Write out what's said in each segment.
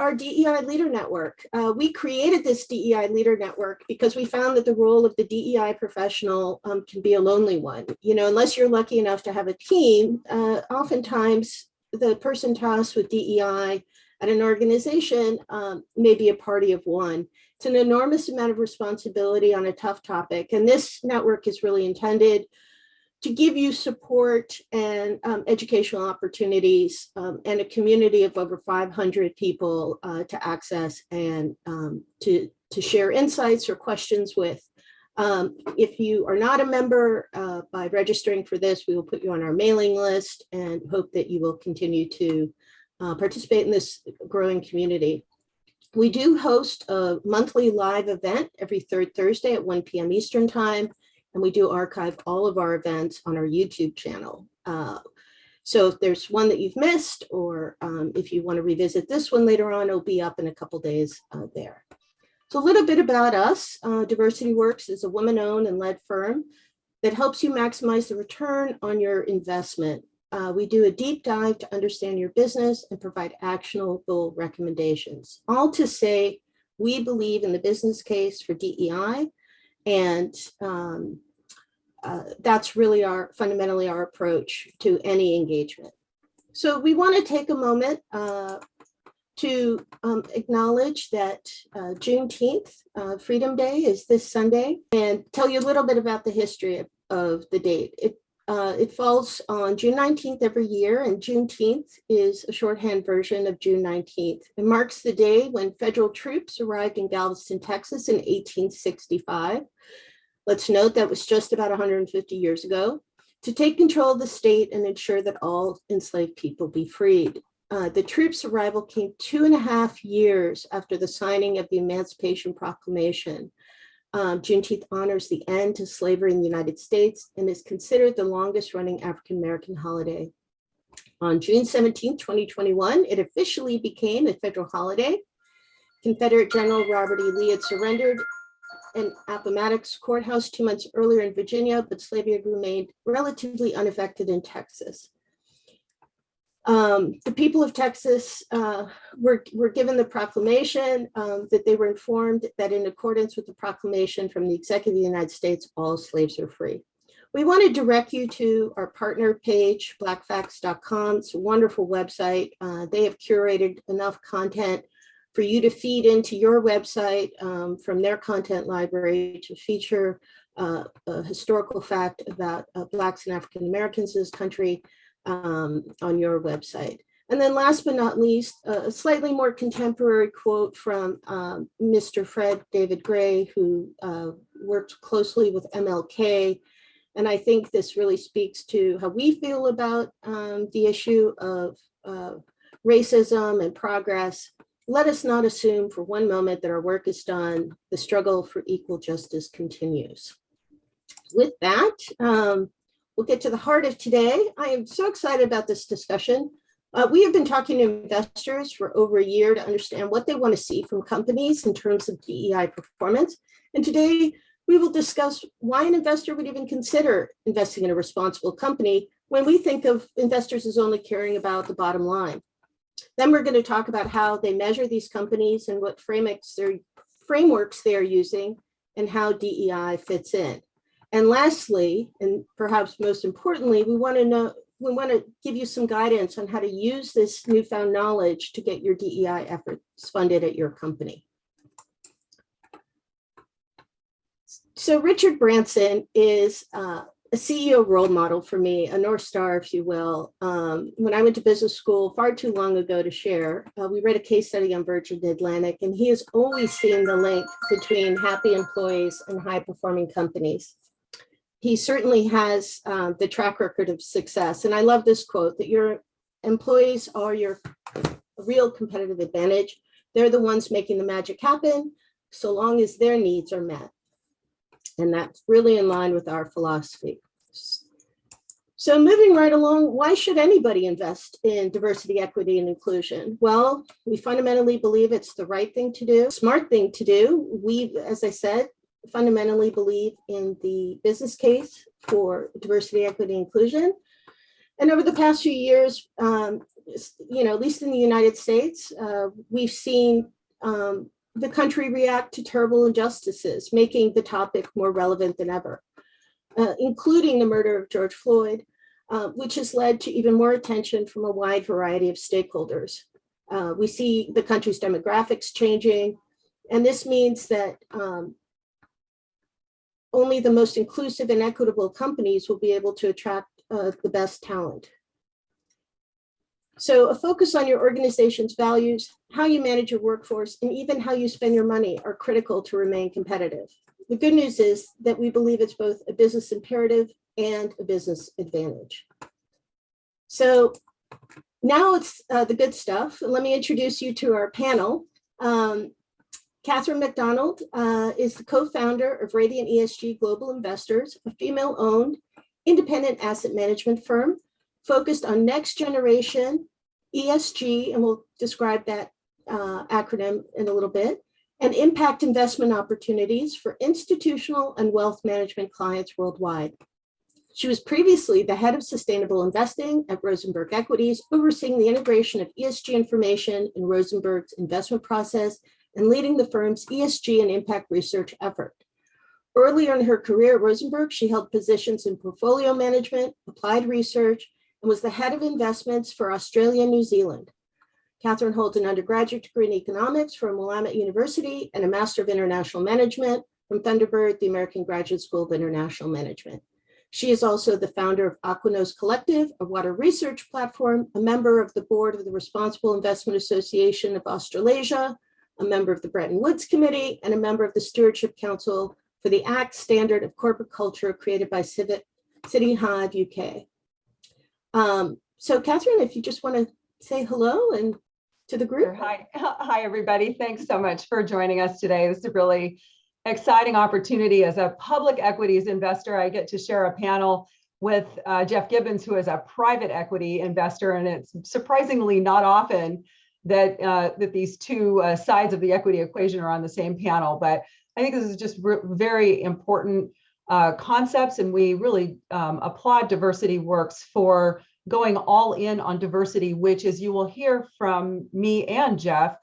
our DEI Leader Network. We created this DEI Leader Network because we found that the role of the DEI professional can be a lonely one. You know, unless you're lucky enough to have a team, oftentimes the person tasked with DEI at an organization may be a party of one. It's an enormous amount of responsibility on a tough topic. And this network is really intended to give you support and educational opportunities and a community of over 500 people to access and to share insights or questions with. If you are not a member, by registering for this, we will put you on our mailing list and hope that you will continue to participate in this growing community. We do host a monthly live event every third Thursday at 1 p.m. Eastern Time. And we do archive all of our events on our YouTube channel. So if there's one that you've missed, or if you want to revisit this one later on, it'll be up in a couple days there. So a little bit about us. Diversity Works is a woman-owned and led firm that helps you maximize the return on your investment. We do a deep dive to understand your business and provide actionable recommendations. All to say, we believe in the business case for DEI. And that's really fundamentally our approach to any engagement. So we want to take a moment to acknowledge that Juneteenth, Freedom Day, is this Sunday, and tell you a little bit about the history of the date. It falls on June 19th every year, and Juneteenth is a shorthand version of June 19th. It marks the day when federal troops arrived in Galveston, Texas in 1865. Let's note that was just about 150 years ago, to take control of the state and ensure that all enslaved people be freed. The troops' arrival came 2.5 years after the signing of the Emancipation Proclamation. Juneteenth honors the end to slavery in the United States and is considered the longest running African-American holiday. On June 17, 2021, it officially became a federal holiday. Confederate General Robert E. Lee had surrendered in Appomattox Courthouse 2 months earlier in Virginia, but slavery had remained relatively unaffected in Texas. The people of Texas were given the proclamation that they were informed that in accordance with the proclamation from the Executive of the United States, all slaves are free. We want to direct you to our partner page, blackfacts.com. It's a wonderful website. They have curated enough content for you to feed into your website from their content library to feature a historical fact about Blacks and African Americans in this country on your website. And then last but not least, a slightly more contemporary quote from Mr. Fred David Gray, who worked closely with MLK. And I think this really speaks to how we feel about the issue of racism and progress. Let us not assume for one moment that our work is done. The struggle for equal justice continues. With that, we'll get to the heart of today. I am so excited about this discussion. We have been talking to investors for over a year to understand what they want to see from companies in terms of DEI performance. And today we will discuss why an investor would even consider investing in a responsible company when we think of investors as only caring about the bottom line. Then we're going to talk about how they measure these companies and what frameworks they're using and how DEI fits in. And lastly, and perhaps most importantly, we want to give you some guidance on how to use this newfound knowledge to get your DEI efforts funded at your company. So Richard Branson is a CEO role model for me, a North Star, if you will. When I went to business school far too long ago to share, we read a case study on Virgin Atlantic, and he has always seen the link between happy employees and high-performing companies. He certainly has the track record of success. And I love this quote, that your employees are your real competitive advantage. They're the ones making the magic happen, so long as their needs are met. And that's really in line with our philosophy. So moving right along, why should anybody invest in diversity, equity, and inclusion? Well, we fundamentally believe it's the right thing to do, smart thing to do. We, as I said, fundamentally believe in the business case for diversity, equity, inclusion. And over the past few years, at least in the United States, we've seen the country react to terrible injustices, making the topic more relevant than ever, including the murder of George Floyd, which has led to even more attention from a wide variety of stakeholders. We see the country's demographics changing, and this means that only the most inclusive and equitable companies will be able to attract the best talent. So a focus on your organization's values, how you manage your workforce, and even how you spend your money are critical to remain competitive. The good news is that we believe it's both a business imperative and a business advantage. So now it's the good stuff. Let me introduce you to our panel. Catherine McDonald is the co-founder of Radiant ESG Global Investors, a female-owned independent asset management firm focused on next generation ESG, and we'll describe that acronym in a little bit, and impact investment opportunities for institutional and wealth management clients worldwide. She was previously the head of sustainable investing at Rosenberg Equities, overseeing the integration of ESG information in Rosenberg's investment process and leading the firm's ESG and impact research effort. Earlier in her career at Rosenberg, she held positions in portfolio management, applied research, and was the head of investments for Australia and New Zealand. Catherine holds an undergraduate degree in economics from Willamette University and a Master of International Management from Thunderbird, the American Graduate School of International Management. She is also the founder of Aquanos Collective, a water research platform, a member of the board of the Responsible Investment Association of Australasia, a member of the Bretton Woods Committee, and a member of the Stewardship Council for the ACT Standard of Corporate Culture created by City Hive UK. So Catherine, if you just want to say hello and to the group. Sure. Hi, everybody. Thanks so much for joining us today. This is a really exciting opportunity. As a public equities investor, I get to share a panel with Jeff Gibbons, who is a private equity investor, and it's surprisingly not often that that these two sides of the equity equation are on the same panel. But I think this is just very important concepts, and we really applaud Diversity Works for going all in on diversity, which, as you will hear from me and Jeff,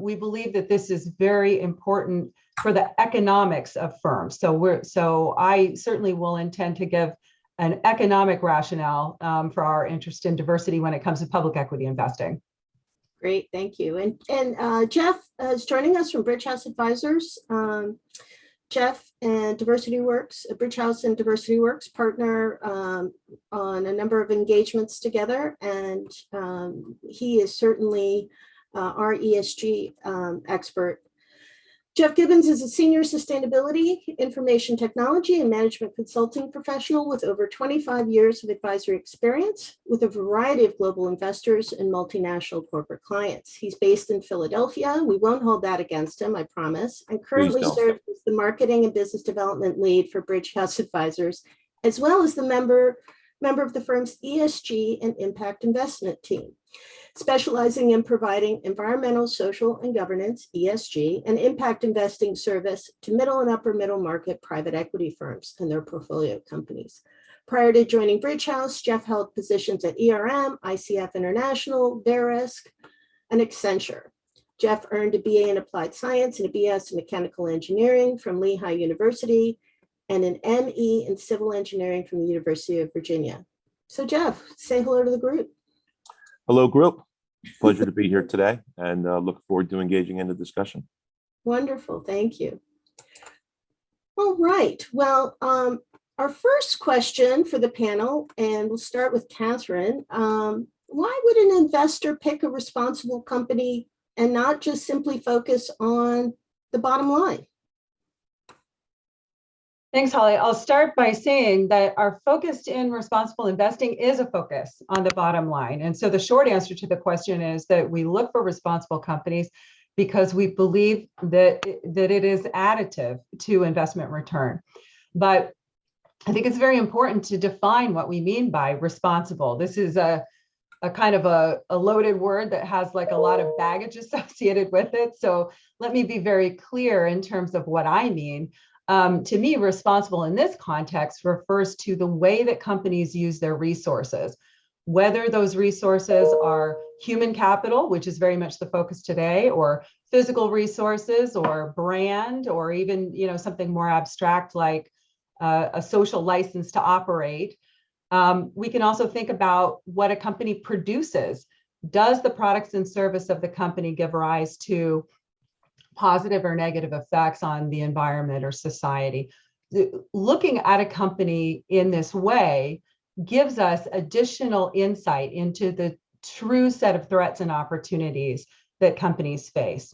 we believe that this is very important for the economics of firms. So I certainly will intend to give an economic rationale for our interest in diversity when it comes to public equity investing. Great, thank you. And Jeff is joining us from Bridge House Advisors. Jeff and Diversity Works, Bridge House and Diversity Works partner on a number of engagements together, and he is certainly our ESG expert. Jeff Gibbons is a senior sustainability, information technology, and management consulting professional with over 25 years of advisory experience with a variety of global investors and multinational corporate clients. He's based in Philadelphia. We won't hold that against him, I promise, and currently serves as the marketing and business development lead for Bridge House Advisors, as well as the member of the firm's ESG and impact investment team, specializing in providing environmental, social, and governance, ESG, and impact investing service to middle and upper middle market private equity firms and their portfolio companies. Prior to joining Bridge House, Jeff held positions at ERM, ICF International, Verisk, and Accenture. Jeff earned a BA in Applied Science and a BS in Mechanical Engineering from Lehigh University and an ME in Civil Engineering from the University of Virginia. So Jeff, say hello to the group. Hello, group. Pleasure to be here today, and look forward to engaging in the discussion. Wonderful, thank you. All right, well, our first question for the panel, and we'll start with Catherine. Why would an investor pick a responsible company and not just simply focus on the bottom line? Thanks, Holly. I'll start by saying that our focus in responsible investing is a focus on the bottom line. And so the short answer to the question is that we look for responsible companies because we believe that it is additive to investment return. But I think it's very important to define what we mean by responsible. This is a kind of a loaded word that has like a lot of baggage associated with it. So let me be very clear in terms of what I mean. To me, responsible in this context refers to the way that companies use their resources, whether those resources are human capital, which is very much the focus today, or physical resources, or brand, or even something more abstract like a social license to operate. We can also think about what a company produces. Does the products and service of the company give rise to positive or negative effects on the environment or society? Looking at a company in this way gives us additional insight into the true set of threats and opportunities that companies face.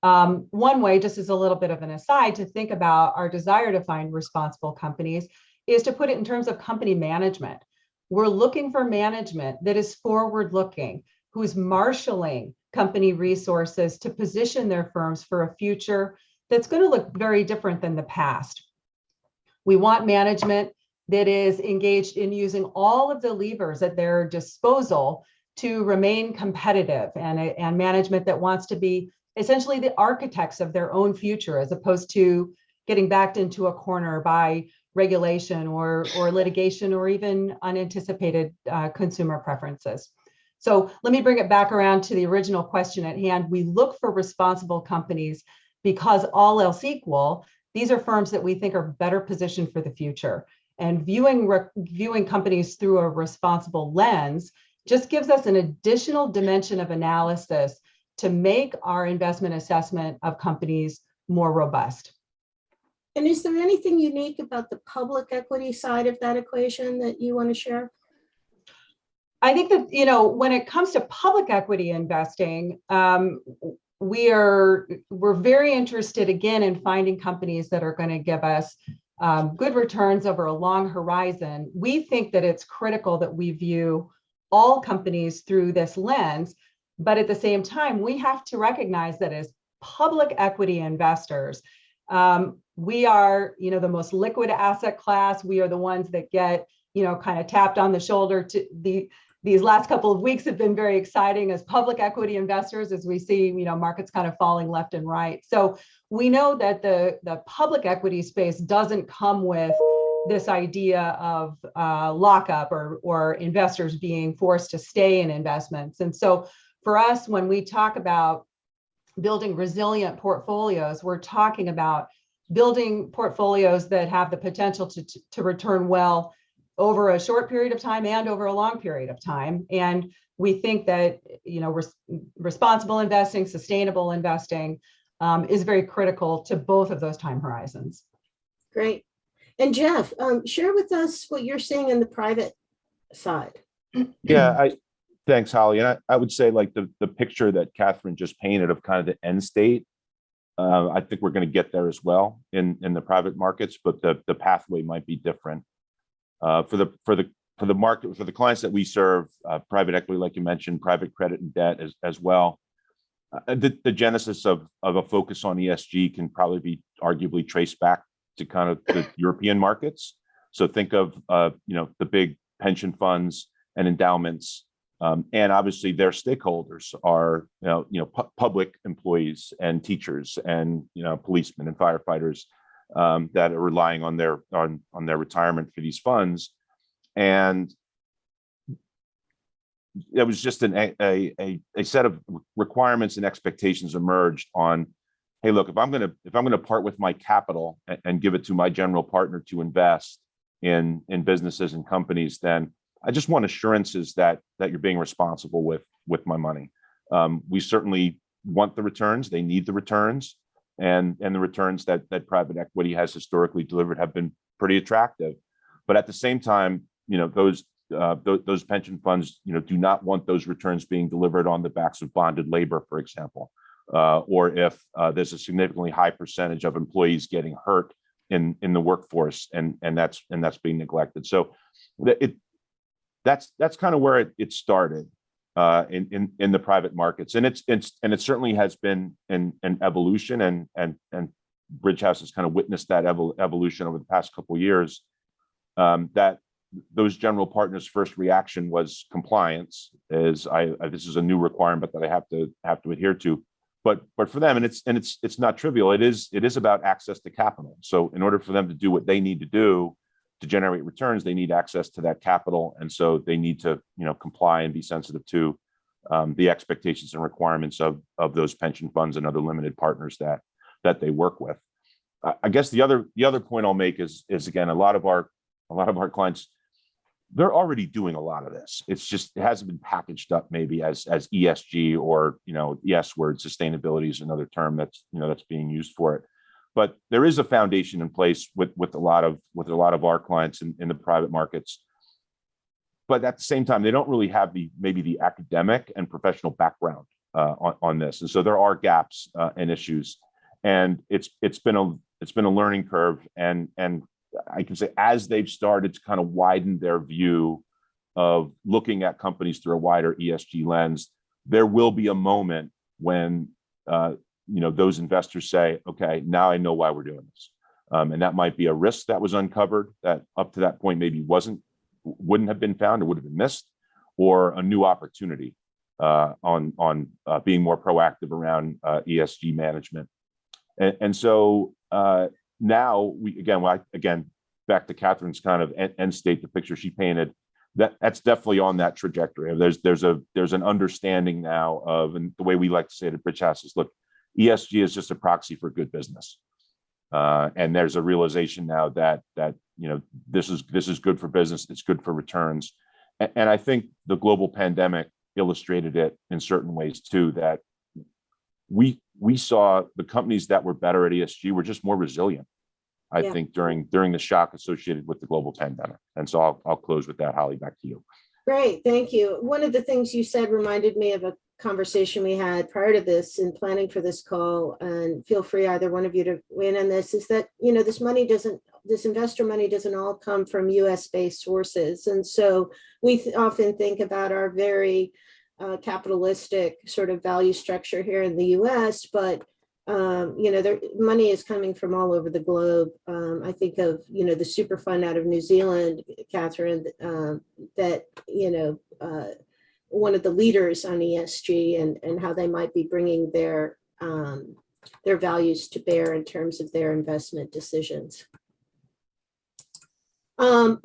One way, just as a little bit of an aside, to think about our desire to find responsible companies is to put it in terms of company management. We're looking for management that is forward-looking, who is marshaling company resources to position their firms for a future that's going to look very different than the past. We want management that is engaged in using all of the levers at their disposal to remain competitive, and management that wants to be essentially the architects of their own future, as opposed to getting backed into a corner by regulation or litigation or even unanticipated consumer preferences. So let me bring it back around to the original question at hand. We look for responsible companies because, all else equal, these are firms that we think are better positioned for the future. And viewing companies through a responsible lens just gives us an additional dimension of analysis to make our investment assessment of companies more robust. And is there anything unique about the public equity side of that equation that you want to share? I think that, when it comes to public equity investing, we're very interested, again, in finding companies that are going to give us good returns over a long horizon. We think that it's critical that we view all companies through this lens, but at the same time, we have to recognize that as public equity investors, we are, the most liquid asset class. We are the ones that get, kind of tapped on the shoulder. These last couple of weeks have been very exciting as public equity investors, as we see, markets kind of falling left and right. So we know that the public equity space doesn't come with this idea of lockup or investors being forced to stay in investments. And so for us, when we talk about building resilient portfolios, we're talking about building portfolios that have the potential to return well over a short period of time and over a long period of time. And we think that, responsible investing, sustainable investing is very critical to both of those time horizons. Great. And Jeff, share with us what you're seeing in the private side. Yeah, thanks, Holly. And I would say, like, the picture that Catherine just painted of kind of the end state, I think we're going to get there as well in the private markets, but the pathway might be different. For the market, for the clients that we serve, private equity, like you mentioned, private credit and debt as well. The genesis of a focus on ESG can probably be arguably traced back to kind of the European markets. So think of the big pension funds and endowments, and obviously their stakeholders are public employees and teachers and policemen and firefighters that are relying on their retirement for these funds. And it was just a set of requirements and expectations emerged on, hey, look, if I'm going to part with my capital and give it to my general partner to invest in businesses and companies, then I just want assurances that you're being responsible with my money. We certainly want the returns; they need the returns, and the returns that private equity has historically delivered have been pretty attractive. But at the same time, those pension funds, do not want those returns being delivered on the backs of bonded labor, for example, or if there's a significantly high percentage of employees getting hurt in the workforce, and that's being neglected. So that's kind of where it started in the private markets, and it certainly has been an evolution, and Bridgehouse has kind of witnessed that evolution over the past couple of years. That those general partners' first reaction was compliance, this is a new requirement that I have to adhere to. But for them, and it's not trivial. It is about access to capital. So in order for them to do what they need to do, to generate returns, they need access to that capital. And so they need to, comply and be sensitive to the expectations and requirements of those pension funds and other limited partners that they work with. I guess the other point I'll make is again, a lot of our clients, they're already doing a lot of this. It hasn't been packaged up maybe as ESG or, yes word, sustainability is another term that's being used for it. But there is a foundation in place with a lot of our clients in the private markets. But at the same time, they don't really have maybe the academic and professional background on this, and so there are gaps and issues, and it's been a learning curve, and I can say as they've started to kind of widen their view of looking at companies through a wider ESG lens, there will be a moment when those investors say, okay, now I know why we're doing this, and that might be a risk that was uncovered that up to that point maybe wouldn't have been found or would have been missed, or a new opportunity on being more proactive around ESG management. And so now again, back to Catherine's kind of end state, the picture she painted, that's definitely on that trajectory. There's an understanding now of, and the way we like to say it at Bridge House is, look, ESG is just a proxy for good business. And there's a realization now that this is good for business, it's good for returns. And I think the global pandemic illustrated it in certain ways too, that we saw the companies that were better at ESG were just more resilient, I think, during the shock associated with the global pandemic. And so I'll close with that. Holly, back to you. Great, thank you. One of the things you said reminded me of a conversation we had prior to this in planning for this call, and feel free, either one of you, to weigh in on this, is that, this investor money doesn't all come from US-based sources. And so we often think about our very capitalistic sort of value structure here in the US, but money is coming from all over the globe. I think of, the super fund out of New Zealand, Catherine, that, one of the leaders on ESG and how they might be bringing their values to bear in terms of their investment decisions.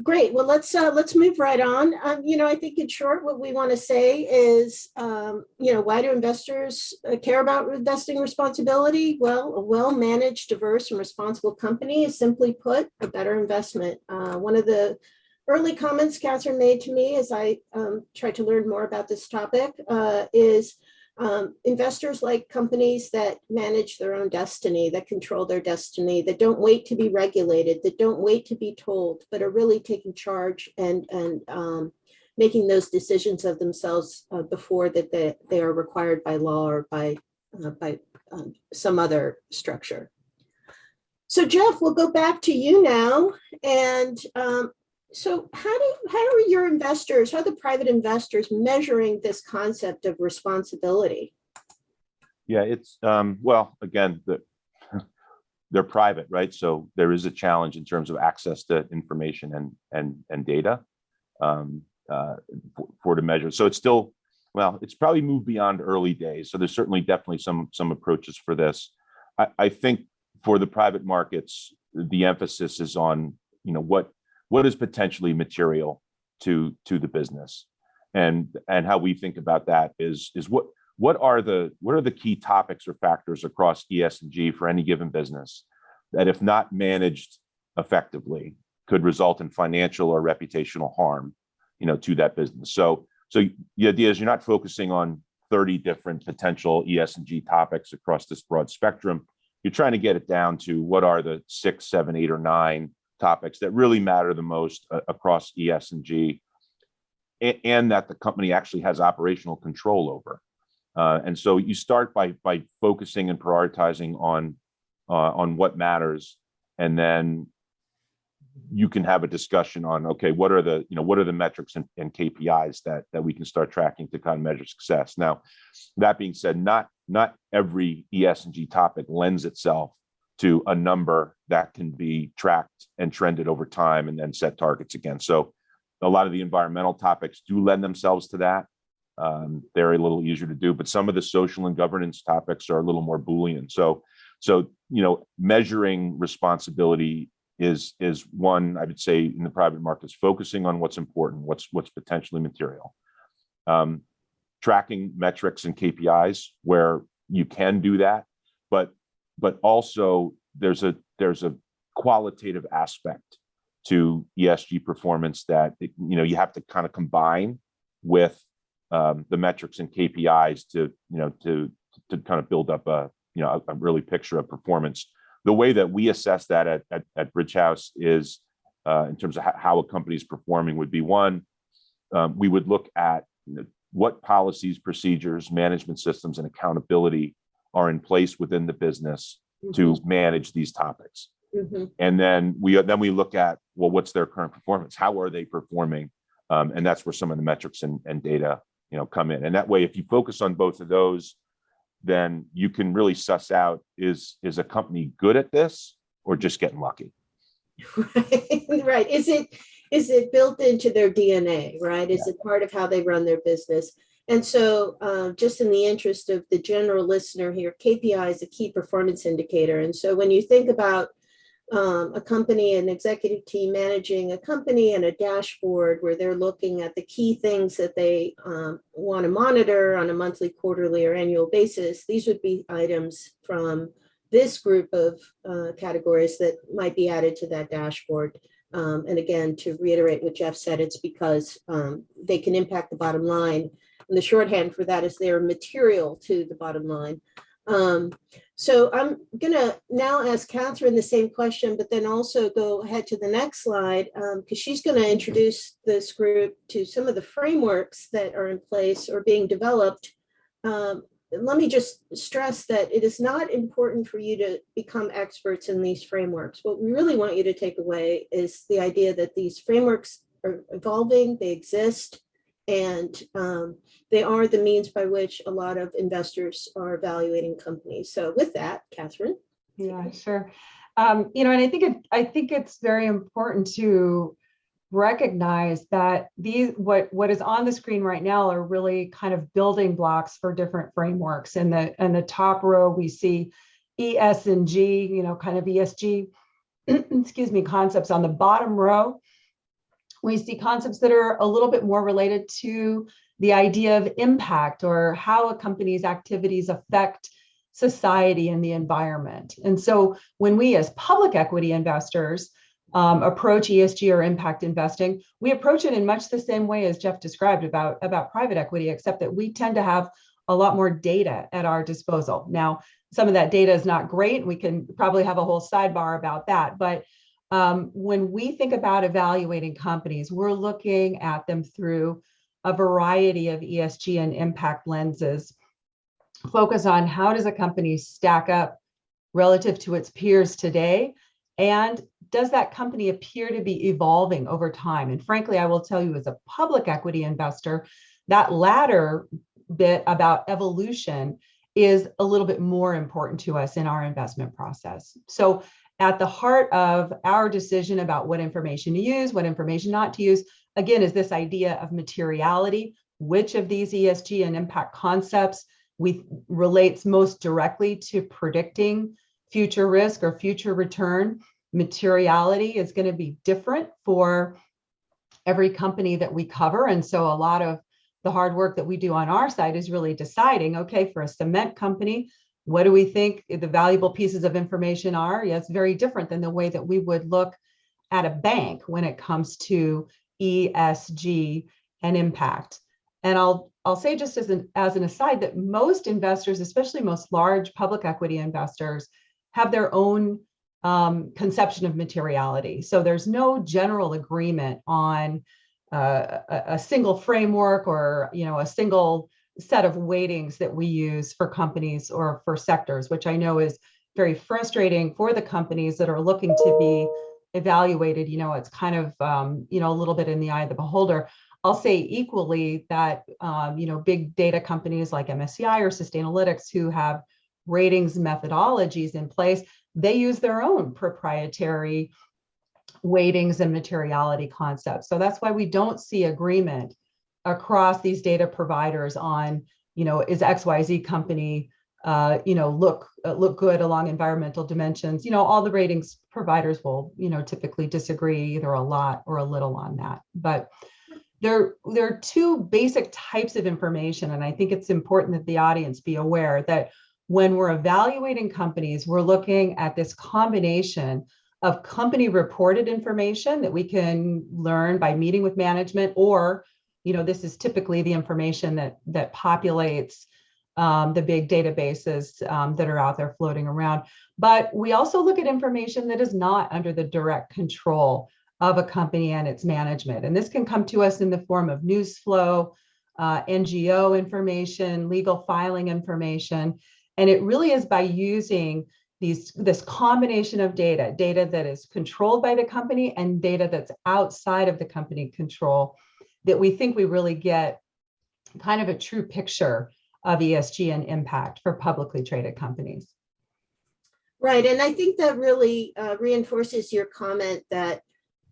Great. Well, let's move right on. I think in short, what we want to say is, why do investors care about investing responsibility? Well, a well-managed, diverse, and responsible company is, simply put, a better investment. One of the early comments Catherine made to me as I tried to learn more about this topic is investors like companies that manage their own destiny, that control their destiny, that don't wait to be regulated, that don't wait to be told, but are really taking charge and making those decisions of themselves before that they are required by law or by some other structure. So Jeff, we'll go back to you now. And so how are your investors, how are the private investors measuring this concept of responsibility? Yeah, it's, well, again, they're private, right? So there is a challenge in terms of access to information and data for the measure. So it's still, well, it's probably moved beyond early days. So there's definitely some approaches for this. I think for the private markets, the emphasis is on, what is potentially material to the business, and how we think about that is what are the key topics or factors across ESG for any given business that, if not managed effectively, could result in financial or reputational harm, to that business. So the idea is you're not focusing on 30 different potential ESG topics across this broad spectrum. You're trying to get it down to what are the 6, 7, 8, or 9 topics that really matter the most across ESG, and that the company actually has operational control over. And so you start by focusing and prioritizing on what matters, and then you can have a discussion on, okay, what are the metrics and KPIs that we can start tracking to kind of measure success. Now, that being said, not every ESG topic lends itself to a number that can be tracked and trended over time and then set targets again. So a lot of the environmental topics do lend themselves to that. They're a little easier to do, but some of the social and governance topics are a little more Boolean. So measuring responsibility is one, I would say, in the private markets, focusing on what's important, what's potentially material. Tracking metrics and KPIs where you can do that, but also there's a qualitative aspect to ESG performance that you have to kind of combine with the metrics and KPIs to kind of build up a really picture of performance. The way that we assess that at Bridge House is in terms of how a company is performing would be one, we would look at what policies, procedures, management systems, and accountability are in place within the business to manage these topics. And then we look at, well, what's their current performance? How are they performing? And that's where some of the metrics and data come in. And that way, if you focus on both of those, then you can really suss out, is a company good at this or just getting lucky? Right. Is it built into their DNA, right? Is it part of how they run their business? And so just in the interest of the general listener here, KPI is a key performance indicator. And so when you think about a company, an executive team managing a company, and a dashboard where they're looking at the key things that they want to monitor on a monthly, quarterly, or annual basis, these would be items from this group of categories that might be added to that dashboard. And again, to reiterate what Jeff said, it's because they can impact the bottom line. And the shorthand for that is they're material to the bottom line. So I'm gonna now ask Catherine the same question, but then also go ahead to the next slide, because she's gonna introduce this group to some of the frameworks that are in place or being developed. Let me just stress that it is not important for you to become experts in these frameworks. What we really want you to take away is the idea that these frameworks are evolving, they exist, and they are the means by which a lot of investors are evaluating companies. So with that, Catherine. Yeah, sure. And I think it's very important to recognize that what is on the screen right now are really kind of building blocks for different frameworks. In the top row, we see ES and G, kind of ESG, excuse me, concepts. On the bottom row, we see concepts that are a little bit more related to the idea of impact, or how a company's activities affect society and the environment. And so when we as public equity investors approach ESG or impact investing, we approach it in much the same way as Jeff described about private equity, except that we tend to have a lot more data at our disposal. Now, some of that data is not great. We can probably have a whole sidebar about that. But when we think about evaluating companies, we're looking at them through a variety of ESG and impact lenses. Focus on how does a company stack up relative to its peers today, and does that company appear to be evolving over time? And frankly, I will tell you, as a public equity investor, that latter bit about evolution is a little bit more important to us in our investment process. So at the heart of our decision about what information to use, what information not to use, again, is this idea of materiality. Which of these ESG and impact concepts relates most directly to predicting future risk or future return? Materiality is going to be different for every company that we cover. And so a lot of the hard work that we do on our side is really deciding, okay, for a cement company, what do we think the valuable pieces of information are? Yeah, it's very different than the way that we would look at a bank when it comes to ESG and impact. And I'll say just as an aside that most investors, especially most large public equity investors, have their own conception of materiality. So there's no general agreement on a single framework or a single set of weightings that we use for companies or for sectors, which I know is very frustrating for the companies that are looking to be evaluated. It's kind of a little bit in the eye of the beholder. I'll say equally that big data companies like MSCI or Sustainalytics, who have ratings methodologies in place, they use their own proprietary weightings and materiality concepts. So that's why we don't see agreement across these data providers on, is XYZ company look good along environmental dimensions. All the ratings providers will, typically disagree either a lot or a little on that. But there are two basic types of information, and I think it's important that the audience be aware that when we're evaluating companies, we're looking at this combination of company reported information that we can learn by meeting with management, or, this is typically the information that populates the big databases that are out there floating around. But we also look at information that is not under the direct control of a company and its management. And this can come to us in the form of news flow, NGO information, legal filing information. And it really is by using this combination of data that is controlled by the company and data that's outside of the company control, that we think we really get kind of a true picture of ESG and impact for publicly traded companies. Right, and I think that really reinforces your comment that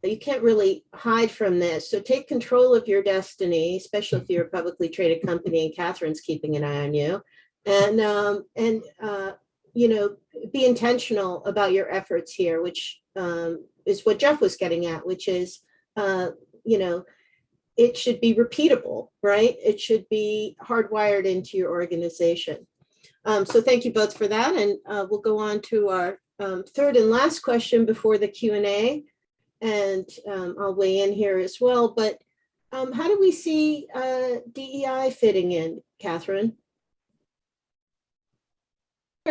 you can't really hide from this. So take control of your destiny, especially if you're a publicly traded company and Catherine's keeping an eye on you, and be intentional about your efforts here, which is what Jeff was getting at, which is, it should be repeatable, right? It should be hardwired into your organization. So thank you both for that. And we'll go on to our third and last question before the Q&A. And I'll weigh in here as well. But how do we see DEI fitting in, Catherine?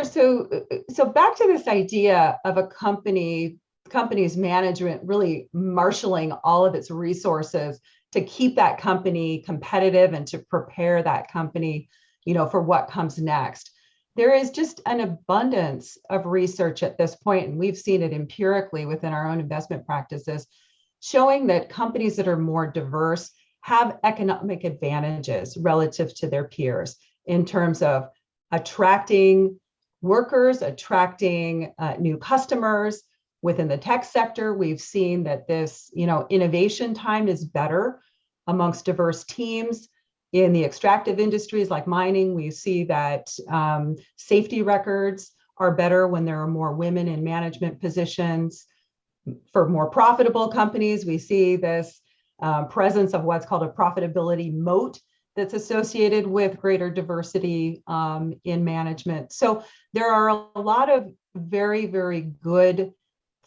So back to this idea of a company's management really marshaling all of its resources to keep that company competitive and to prepare that company, for what comes next. There is just an abundance of research at this point, and we've seen it empirically within our own investment practices, showing that companies that are more diverse have economic advantages relative to their peers in terms of attracting workers, attracting new customers. Within the tech sector, we've seen that this, innovation time is better amongst diverse teams. In the extractive industries like mining, we see that safety records are better when there are more women in management positions. For more profitable companies, we see this presence of what's called a profitability moat that's associated with greater diversity in management. So there are a lot of very, very good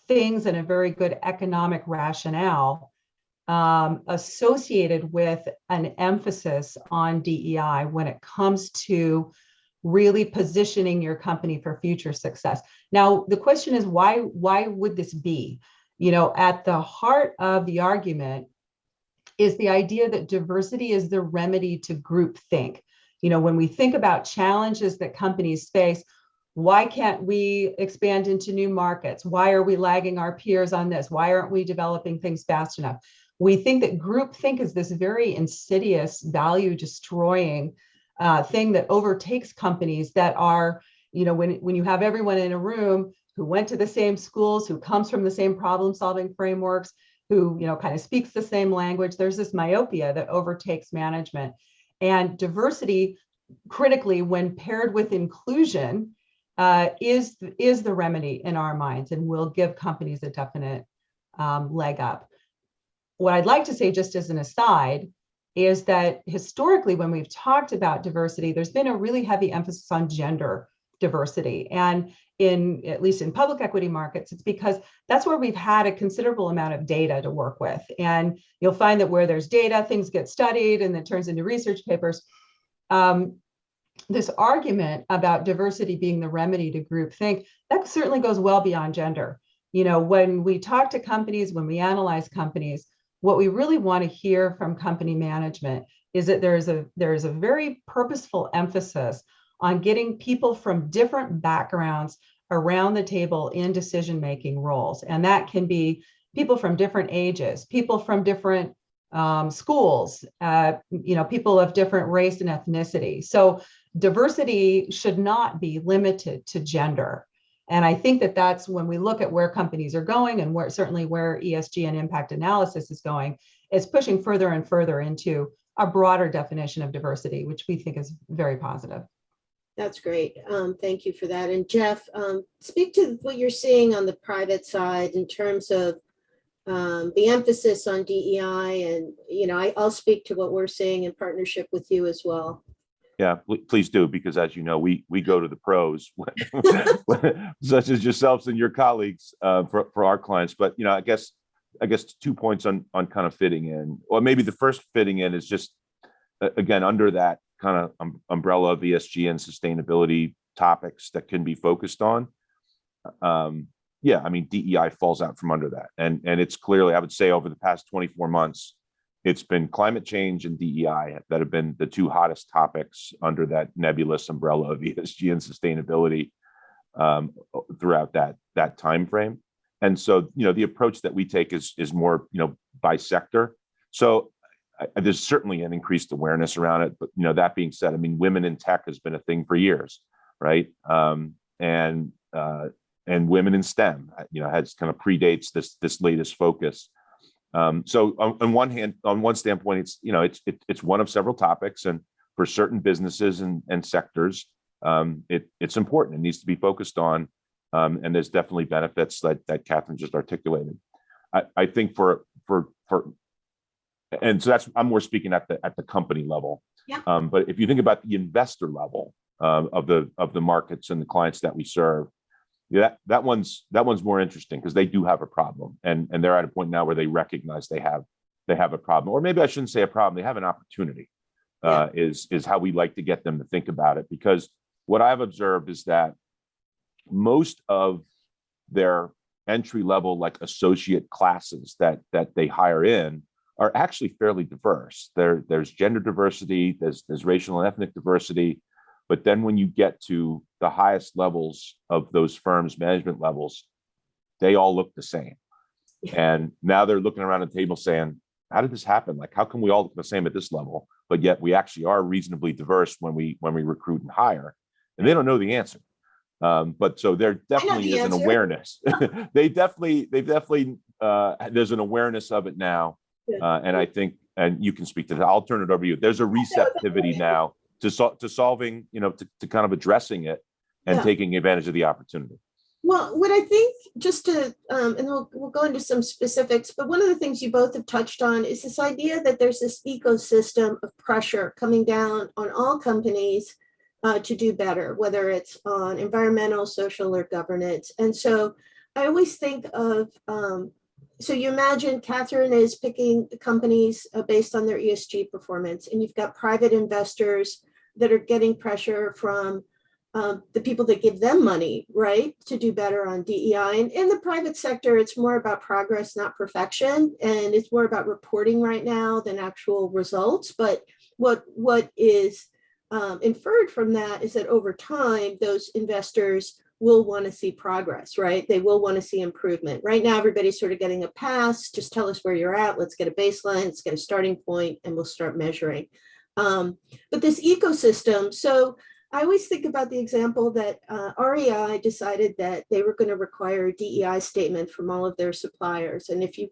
things and a very good economic rationale associated with an emphasis on DEI when it comes to really positioning your company for future success. Now, the question is, why would this be? At the heart of the argument is the idea that diversity is the remedy to groupthink. When we think about challenges that companies face, why can't we expand into new markets? Why are we lagging our peers on this? Why aren't we developing things fast enough? We think that groupthink is this very insidious, value-destroying thing that overtakes companies that are, when you have everyone in a room who went to the same schools, who comes from the same problem-solving frameworks, who kind of speaks the same language, there's this myopia that overtakes management. And diversity, critically, when paired with inclusion, is the remedy in our minds and will give companies a definite leg up. What I'd like to say, just as an aside, is that historically, when we've talked about diversity, there's been a really heavy emphasis on gender diversity. And at least in public equity markets, it's because that's where we've had a considerable amount of data to work with. And you'll find that where there's data, things get studied and it turns into research papers. This argument about diversity being the remedy to groupthink, that certainly goes well beyond gender. When we talk to companies, when we analyze companies, what we really want to hear from company management is that there's a very purposeful emphasis on getting people from different backgrounds around the table in decision-making roles. And that can be people from different ages, people from different schools, people of different race and ethnicity. So diversity should not be limited to gender. And I think that that's when we look at where companies are going and certainly where ESG and impact analysis is going, it's pushing further and further into a broader definition of diversity, which we think is very positive. That's great. Thank you for that. And Jeff, speak to what you're seeing on the private side in terms of the emphasis on DEI, and I'll speak to what we're seeing in partnership with you as well. Yeah, please do, because as you know, we go to the pros, such as yourselves and your colleagues, for our clients. But I guess 2 points on kind of fitting in, or maybe the first fitting in is just again under that kind of umbrella of ESG and sustainability topics that can be focused on. Yeah, I mean, DEI falls out from under that. And it's clearly, I would say, over the past 24 months, it's been climate change and DEI that have been the two hottest topics under that nebulous umbrella of ESG and sustainability throughout that time frame. And so, the approach that we take is more, by sector. So there's certainly an increased awareness around it. But, that being said, I mean, women in tech has been a thing for years, right? And women in STEM, has kind of predates this latest focus. So on one standpoint, it's one of several topics, and for certain businesses and sectors, it's important. It needs to be focused on, and there's definitely benefits that Catherine just articulated. I think and so I'm more speaking at the company level. Yeah. But if you think about the investor level of the markets and the clients that we serve, that one's more interesting, because they do have a problem, and they're at a point now where they recognize they have a problem, or maybe I shouldn't say a problem, they have an opportunity. Is how we like to get them to think about it, because what I've observed is that most of their entry level, like associate classes that they hire in, are actually fairly diverse. There's gender diversity, there's racial and ethnic diversity. But then when you get to the highest levels of those firms, management levels, they all look the same. And now they're looking around the table saying, how did this happen? Like, how can we all look the same at this level, but yet we actually are reasonably diverse when we recruit and hire? And they don't know the answer. But so there definitely is an awareness. They definitely there's an awareness of it now. And I think, and you can speak to that. I'll turn it over to you. There's a receptivity now to solving, to kind of addressing it and taking advantage of the opportunity. Well, what I think, just to, and we'll go into some specifics, but one of the things you both have touched on is this idea that there's this ecosystem of pressure coming down on all companies to do better, whether it's on environmental, social, or governance. And so I always think of, so you imagine Catherine is picking companies based on their ESG performance, and you've got private investors that are getting pressure from the people that give them money, right, to do better on DEI. And in the private sector, it's more about progress, not perfection. And it's more about reporting right now than actual results. But what is inferred from that is that over time, those investors will want to see progress, right? They will want to see improvement. Right now, everybody's sort of getting a pass. Just tell us where you're at. Let's get a baseline. Let's get a starting point, and we'll start measuring. But this ecosystem, so I always think about the example that REI decided that they were going to require a DEI statement from all of their suppliers. And if you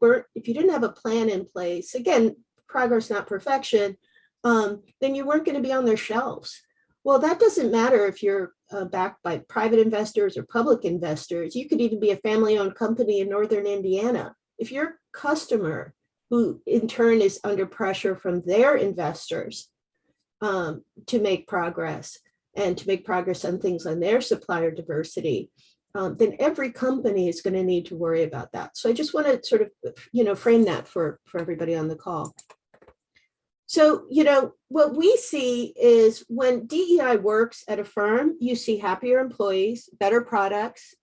didn't have a plan in place, again, progress, not perfection, then you weren't going to be on their shelves. Well, that doesn't matter if you're backed by private investors or public investors. You could even be a family-owned company in Northern Indiana. If your customer, who in turn is under pressure from their investors to make progress, and to make progress on things on their supplier diversity, then every company is going to need to worry about that. So I just want to sort of, frame that for everybody on the call. So, what we see is when DEI works at a firm, you see happier employees, better products,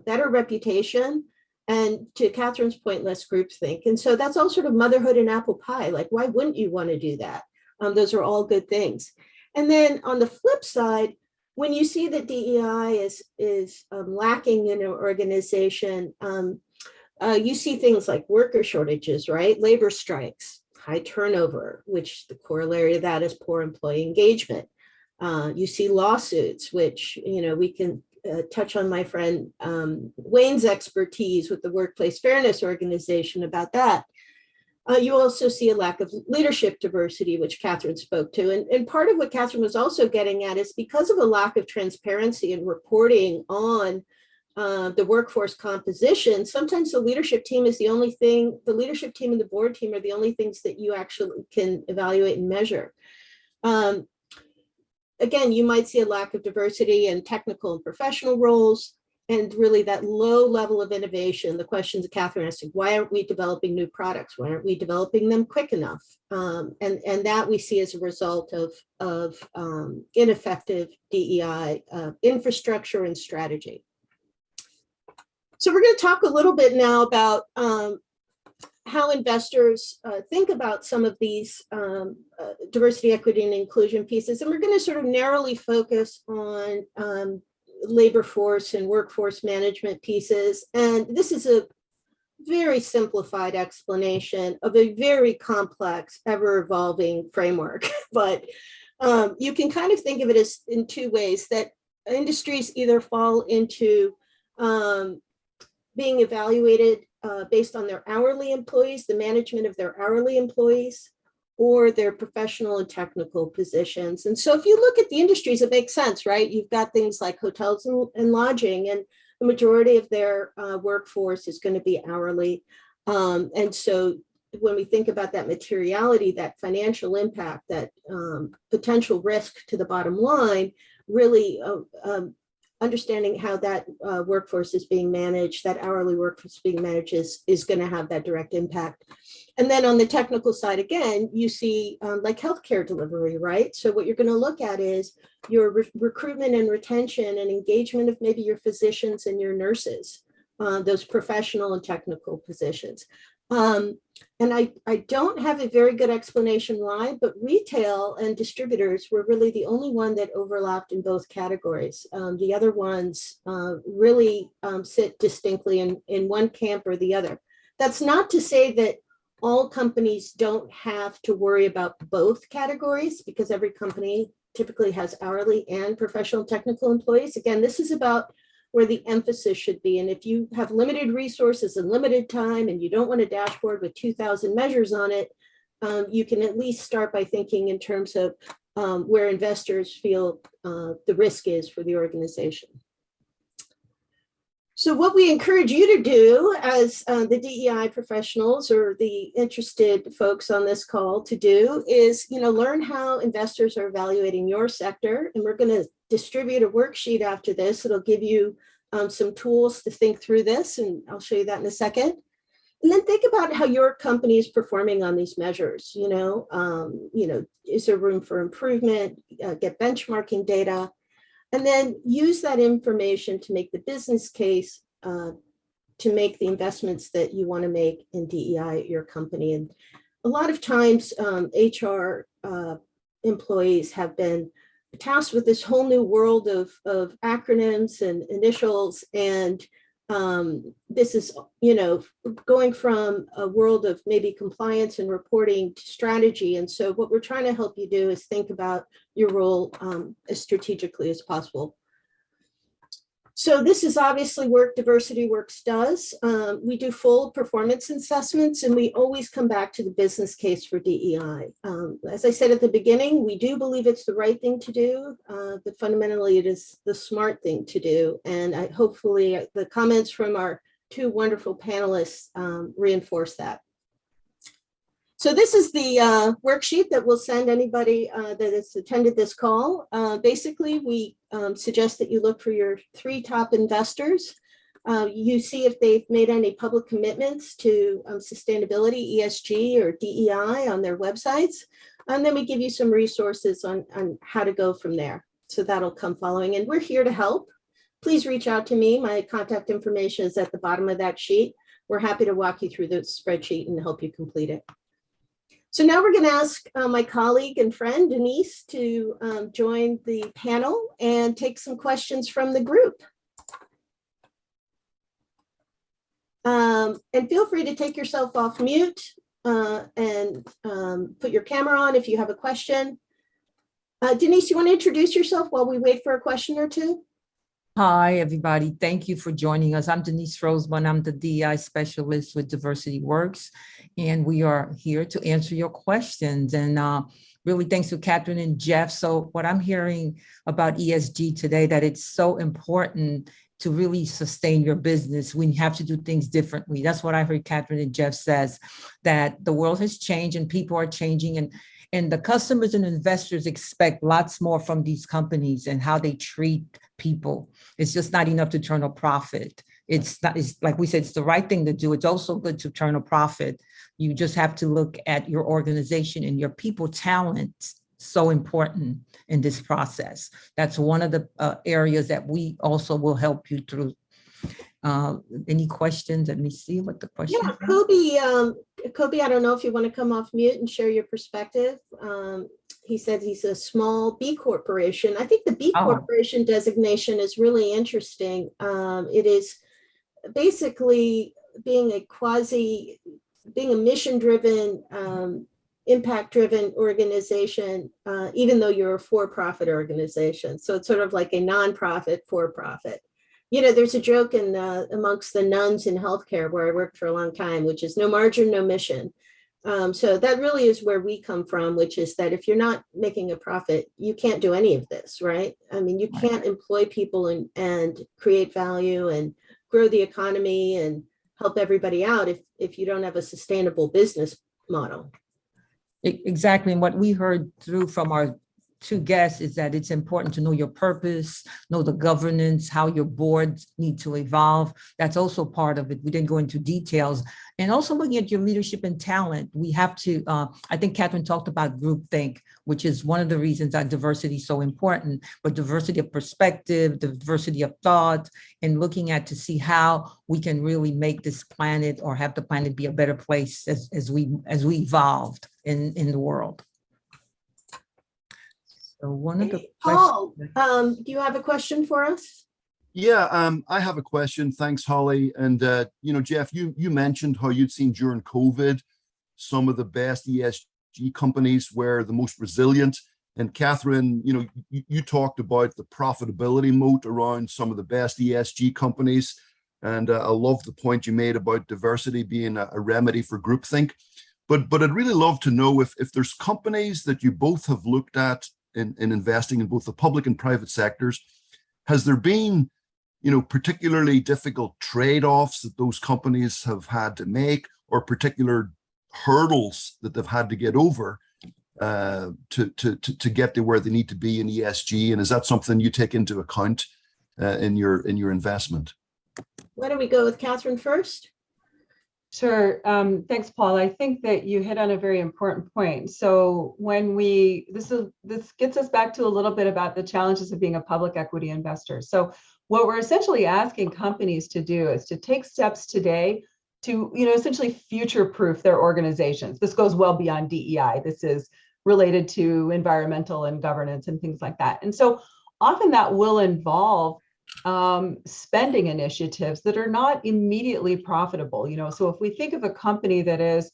better reputation, and to Catherine's point, less groupthink. And so that's all sort of motherhood and apple pie. Like, why wouldn't you want to do that? Those are all good things. And then on the flip side, when you see that DEI is lacking in an organization, you see things like worker shortages, right? Labor strikes, high turnover, which the corollary of that is poor employee engagement. You see lawsuits, which, we can touch on my friend Wayne's expertise with the Workplace Fairness Organization about that. You also see a lack of leadership diversity, which Catherine spoke to. And part of what Catherine was also getting at is because of a lack of transparency and reporting on the workforce composition, sometimes the leadership team is the only thing, the leadership team and the board team are the only things that you actually can evaluate and measure. Again, you might see a lack of diversity in technical and professional roles, and really that low level of innovation. The questions that Catherine asked, why aren't we developing new products? Why aren't we developing them quick enough? And that we see as a result of ineffective DEI infrastructure and strategy. So we're going to talk a little bit now about how investors think about some of these diversity, equity, and inclusion pieces. And we're going to sort of narrowly focus on labor force and workforce management pieces. And this is a very simplified explanation of a very complex, ever-evolving framework. But you can kind of think of it as in two ways, that industries either fall into being evaluated based on their hourly employees, the management of their hourly employees, or their professional and technical positions. And so if you look at the industries, it makes sense, right? You've got things like hotels and lodging, and the majority of their workforce is going to be hourly. And so when we think about that materiality, that financial impact, that potential risk to the bottom line, really understanding how that workforce is being managed, that hourly workforce being managed is going to have that direct impact. And then on the technical side, again, you see like healthcare delivery, right? So what you're going to look at is your recruitment and retention and engagement of maybe your physicians and your nurses, those professional and technical positions. And I don't have a very good explanation why, but retail and distributors were really the only one that overlapped in both categories. The other ones really sit distinctly in one camp or the other. That's not to say that all companies don't have to worry about both categories, because every company typically has hourly and professional technical employees. Again, this is about where the emphasis should be. And if you have limited resources and limited time, and you don't want a dashboard with 2,000 measures on it, you can at least start by thinking in terms of where investors feel the risk is for the organization. So what we encourage you to do as the DEI professionals or the interested folks on this call to do is, learn how investors are evaluating your sector. And we're going to distribute a worksheet after this. It'll give you some tools to think through this, and I'll show you that in a second. And then think about how your company is performing on these measures. Is there room for improvement? Get benchmarking data. And then use that information to make the business case to make the investments that you want to make in DEI at your company. And a lot of times HR employees have been tasked with this whole new world of acronyms and initials. And this is, going from a world of maybe compliance and reporting to strategy. And so what we're trying to help you do is think about your role as strategically as possible. So this is obviously work Diversity Works does. We do full performance assessments, and we always come back to the business case for DEI. As I said at the beginning, we do believe it's the right thing to do, but fundamentally it is the smart thing to do. And hopefully the comments from our two wonderful panelists reinforce that. So this is the worksheet that we'll send anybody that has attended this call. Basically, we suggest that you look for your 3 top investors. You see if they've made any public commitments to sustainability, ESG, or DEI on their websites. And then we give you some resources on how to go from there. So that'll come following. And we're here to help. Please reach out to me. My contact information is at the bottom of that sheet. We're happy to walk you through the spreadsheet and help you complete it. So now we're going to ask my colleague and friend, Denise, to join the panel and take some questions from the group. And feel free to take yourself off mute and put your camera on if you have a question. Denise, you want to introduce yourself while we wait for a question or two? Hi, everybody. Thank you for joining us. I'm Denise Roseman. I'm the DEI specialist with Diversity Works, and we are here to answer your questions. And really, thanks to Catherine and Jeff. So what I'm hearing about ESG today, that it's so important to really sustain your business when you have to do things differently. That's what I heard Catherine and Jeff says, that the world has changed and people are changing, and the customers and investors expect lots more from these companies and how they treat people. It's just not enough to turn a profit. It's not, it's like we said, it's the right thing to do. It's also good to turn a profit. You just have to look at your organization and your people talent. So important in this process. That's one of the areas that we also will help you through. Any questions? Let me see what the question Yeah, is. Kobe, I don't know if you want to come off mute and share your perspective. He said he's a small B corporation. I think the B corporation designation is really interesting. It is basically being a mission-driven, impact-driven organization, even though you're a for-profit organization. So it's sort of like a nonprofit for-profit. You know, there's a joke amongst the nuns in healthcare where I worked for a long time, which is no margin, no mission. So that really is where we come from, which is that if you're not making a profit, you can't do any of this, right? I mean, you can't employ people and create value and grow the economy and help everybody out if you don't have a sustainable business model. Exactly. And what we heard through from our two guests is that it's important to know your purpose, know the governance, how your boards need to evolve. That's also part of it. We didn't go into details. And also looking at your leadership and talent, we have to, I think Catherine talked about groupthink, which is one of the reasons that diversity is so important, but diversity of perspective, diversity of thought, and looking at to see how we can really make this planet or have the planet be a better place as we evolved in the world. So one of the Paul, do you have a question for us? Yeah, I have a question. Thanks, Holly. And you know, Jeff, you mentioned how you'd seen during COVID some of the best ESG companies were the most resilient. And Catherine, you know, you talked about the profitability moat around some of the best ESG companies. And I love the point you made about diversity being a remedy for groupthink. But I'd really love to know if there's companies that you both have looked at in investing in both the public and private sectors. Has there been, you know, particularly difficult trade-offs that those companies have had to make, or particular hurdles that they've had to get over to get to where they need to be in ESG? And is that something you take into account in your investment? Why don't we go with Catherine first? Sure. Thanks, Paul. I think that you hit on a very important point. So when this gets us back to a little bit about the challenges of being a public equity investor. So what we're essentially asking companies to do is to take steps today to, you know, essentially future-proof their organizations. This goes well beyond DEI. This is related to environmental and governance and things like that. And so often that will involve spending initiatives that are not immediately profitable. You know, so if we think of a company that has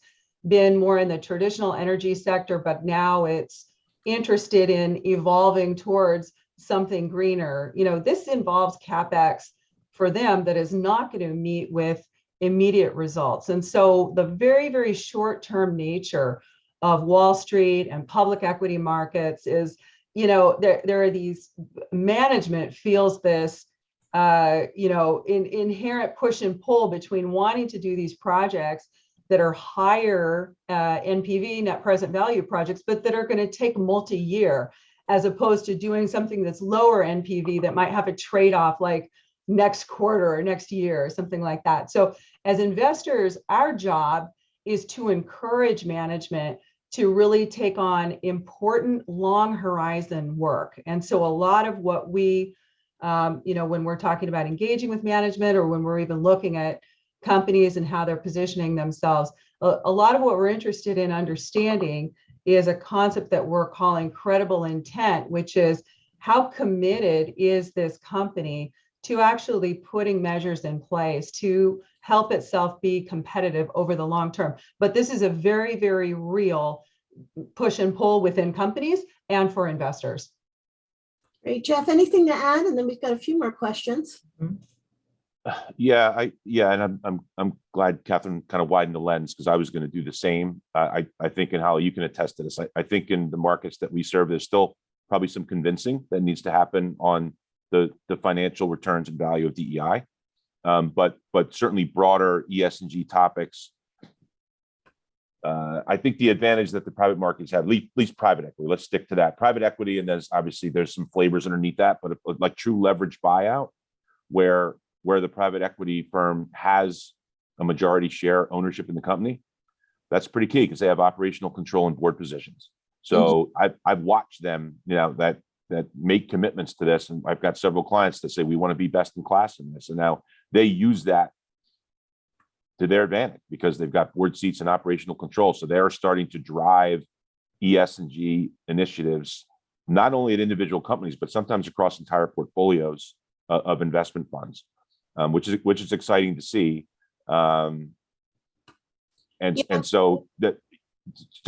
been more in the traditional energy sector, but now it's interested in evolving towards something greener, you know, this involves CapEx for them that is not going to meet with immediate results. And so the very, very short-term nature of Wall Street and public equity markets is, you know, there are these, management feels this you know, inherent push and pull between wanting to do these projects that are higher NPV, net present value projects, but that are going to take multi-year, as opposed to doing something that's lower NPV that might have a trade-off like next quarter or next year or something like that. So as investors, our job is to encourage management to really take on important long horizon work. And so a lot of what we you know, when we're talking about engaging with management, or when we're even looking at companies and how they're positioning themselves, a lot of what we're interested in understanding is a concept that we're calling credible intent, which is how committed is this company to actually putting measures in place to help itself be competitive over the long term. But this is a very, very real push and pull within companies and for investors. Great, Jeff, anything to add? And then we've got a few more questions. Yeah, and I'm glad Catherine kind of widened the lens, because I was going to do the same. I think, and Holly, you can attest to this. I think in the markets that we serve, there's still probably some convincing that needs to happen on the financial returns and value of DEI, but certainly broader ESG topics. I think the advantage that the private markets have, at least private equity, let's stick to that. Private equity, and there's some flavors underneath that, but like true leverage buyout, where the private equity firm has a majority share ownership in the company, that's pretty key, because they have operational control and board positions. So I've watched them, that make commitments to this, and I've got several clients that say we want to be best in class in this, and now they use that to their advantage because they've got board seats and operational control. So they're starting to drive ESG initiatives, not only at individual companies, but sometimes across entire portfolios of investment funds, which is exciting to see. And so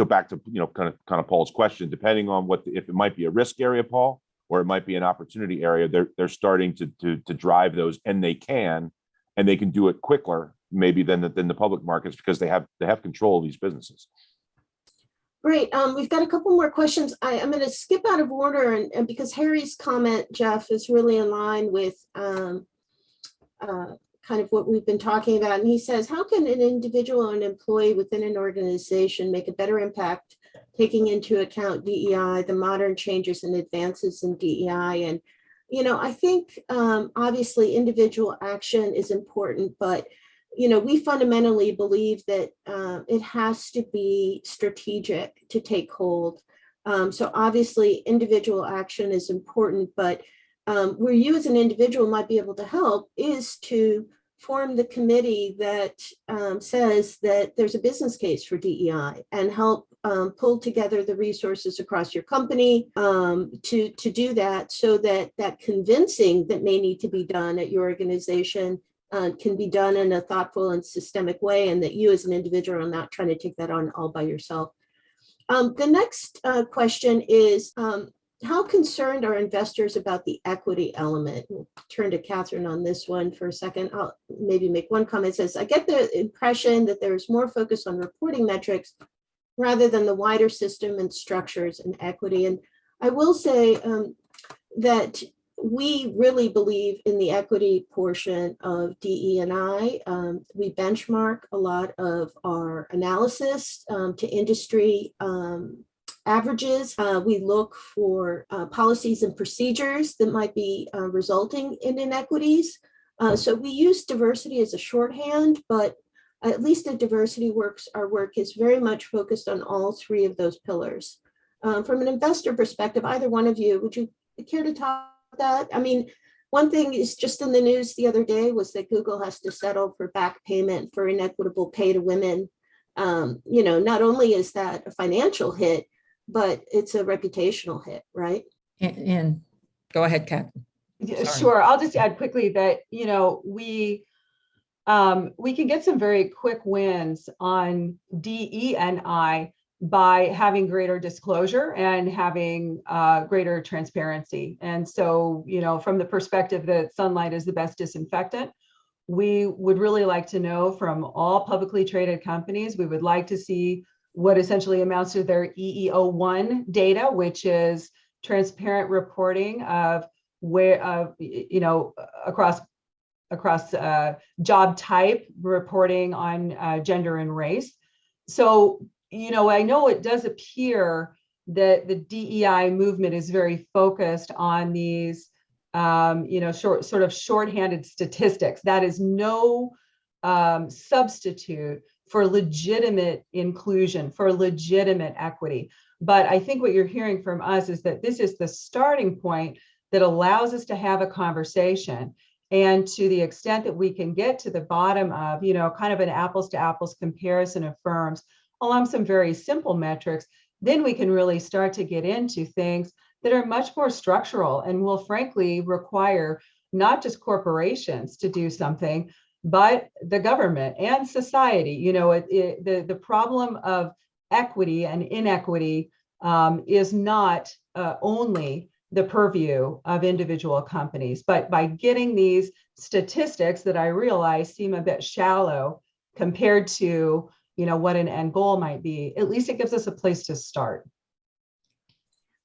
back to kind of Paul's question, depending on if it might be a risk area, Paul, or it might be an opportunity area, they're starting to drive those, and they can do it quicker maybe than the public markets, because they have control of these businesses. Great. We've got a couple more questions. I'm going to skip out of order, and because Harry's comment, Jeff, is really in line with kind of what we've been talking about. And he says, how can an individual or an employee within an organization make a better impact, taking into account DEI, the modern changes and advances in DEI? And, I think obviously individual action is important, but we fundamentally believe that it has to be strategic to take hold. So obviously individual action is important, but where you as an individual might be able to help is to form the committee that says that there's a business case for DEI, and help pull together the resources across your company to do that, so that convincing that may need to be done at your organization can be done in a thoughtful and systemic way, and that you as an individual are not trying to take that on all by yourself. The next question is, how concerned are investors about the equity element? We'll turn to Catherine on this one for a second. I'll maybe make one comment. It says, I get the impression that there's more focus on reporting metrics rather than the wider system and structures and equity. And I will say that we really believe in the equity portion of DE&I. We benchmark a lot of our analysis to industry averages. We look for policies and procedures that might be resulting in inequities. So we use diversity as a shorthand, but at least at Diversity Works, our work is very much focused on all three of those pillars. From an investor perspective, either one of you, would you care to talk about that? I mean, one thing is just in the news the other day was that Google has to settle for back payment for inequitable pay to women. Not only is that a financial hit, but it's a reputational hit, right? And go ahead, Catherine. Sure. I'll just add quickly that, we can get some very quick wins on DE&I by having greater disclosure and having greater transparency. And so, from the perspective that sunlight is the best disinfectant, we would really like to know from all publicly traded companies, we would like to see what essentially amounts to their EEO1 data, which is transparent reporting of where, across job type, reporting on gender and race. So, I know it does appear that the DEI movement is very focused on these, shorthanded statistics. That is no substitute for legitimate inclusion, for legitimate equity. But I think what you're hearing from us is that this is the starting point that allows us to have a conversation. And to the extent that we can get to the bottom of, kind of an apples to apples comparison of firms along some very simple metrics, then we can really start to get into things that are much more structural and will frankly require not just corporations to do something, but the government and society. The problem of equity and inequity is not only the purview of individual companies. But by getting these statistics that I realize seem a bit shallow compared to, what an end goal might be, at least it gives us a place to start.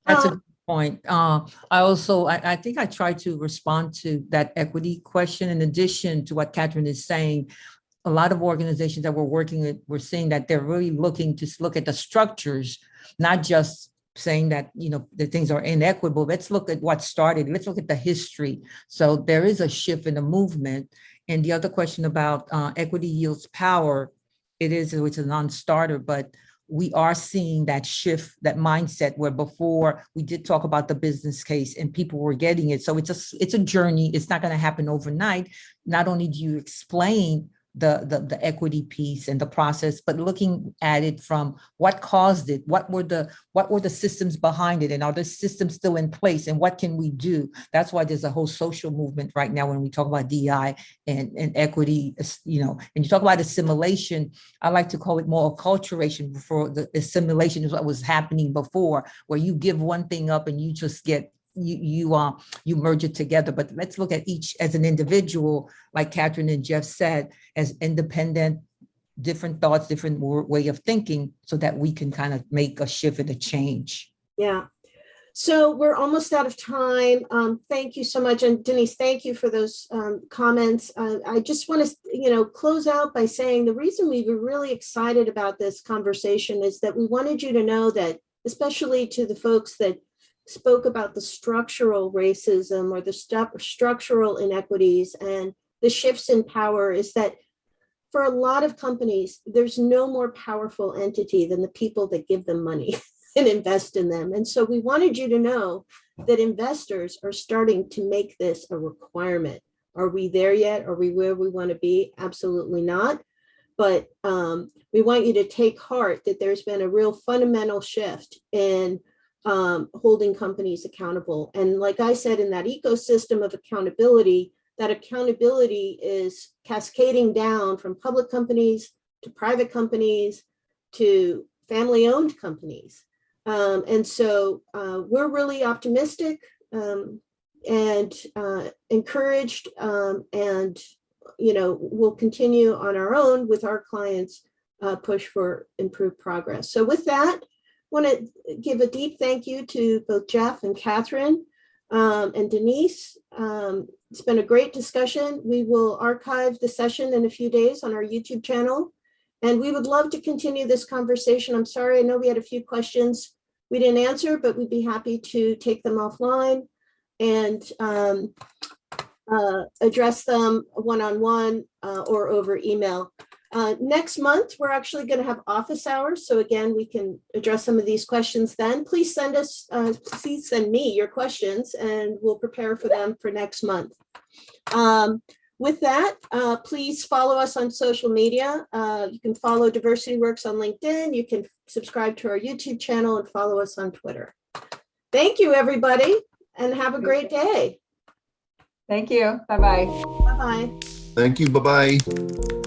That's a good point. I think I tried to respond to that equity question. In addition to what Catherine is saying, a lot of organizations that we're working with, we're seeing that they're really looking to look at the structures, not just saying that, that things are inequitable. Let's look at what started. Let's look at the history. So there is a shift in the movement. And the other question about equity yields power, it's a non-starter, but we are seeing that shift, that mindset where before we did talk about the business case and people were getting it. So it's a journey. It's not going to happen overnight. Not only do you explain the equity piece and the process, but looking at it from what caused it, what were the systems behind it, and are the systems still in place, and what can we do? That's why there's a whole social movement right now when we talk about DEI and equity, and you talk about assimilation. I like to call it more acculturation before the assimilation is what was happening before, where you give one thing up and you just get you merge it together. But let's look at each as an individual, like Catherine and Jeff said, as independent, different thoughts, different way of thinking, so that we can kind of make a shift and a change. Yeah. So we're almost out of time. Thank you so much. And Denise, thank you for those comments. I just want to, close out by saying the reason we were really excited about this conversation is that we wanted you to know that, especially to the folks that spoke about the structural racism or the structural inequities and the shifts in power, is that for a lot of companies, there's no more powerful entity than the people that give them money and invest in them. And so we wanted you to know that investors are starting to make this a requirement. Are we there yet? Are we where we want to be? Absolutely not. But we want you to take heart that there's been a real fundamental shift in holding companies accountable. And like I said, in that ecosystem of accountability, that accountability is cascading down from public companies to private companies to family-owned companies. And so we're really optimistic and encouraged, and we'll continue on our own with our clients' push for improved progress. So with that, I want to give a deep thank you to both Jeff and Catherine and Denise. It's been a great discussion. We will archive the session in a few days on our YouTube channel, and we would love to continue this conversation. I'm sorry, I know we had a few questions we didn't answer, but we'd be happy to take them offline and address them one-on-one or over email. Next month, we're actually going to have office hours. So again, we can address some of these questions then. Please send me your questions and we'll prepare for them for next month. With that, please follow us on social media. You can follow Diversity Works on LinkedIn. You can subscribe to our YouTube channel and follow us on Twitter. Thank you, everybody, and have a great day. Thank you. Bye-bye. Bye-bye. Thank you. Bye-bye.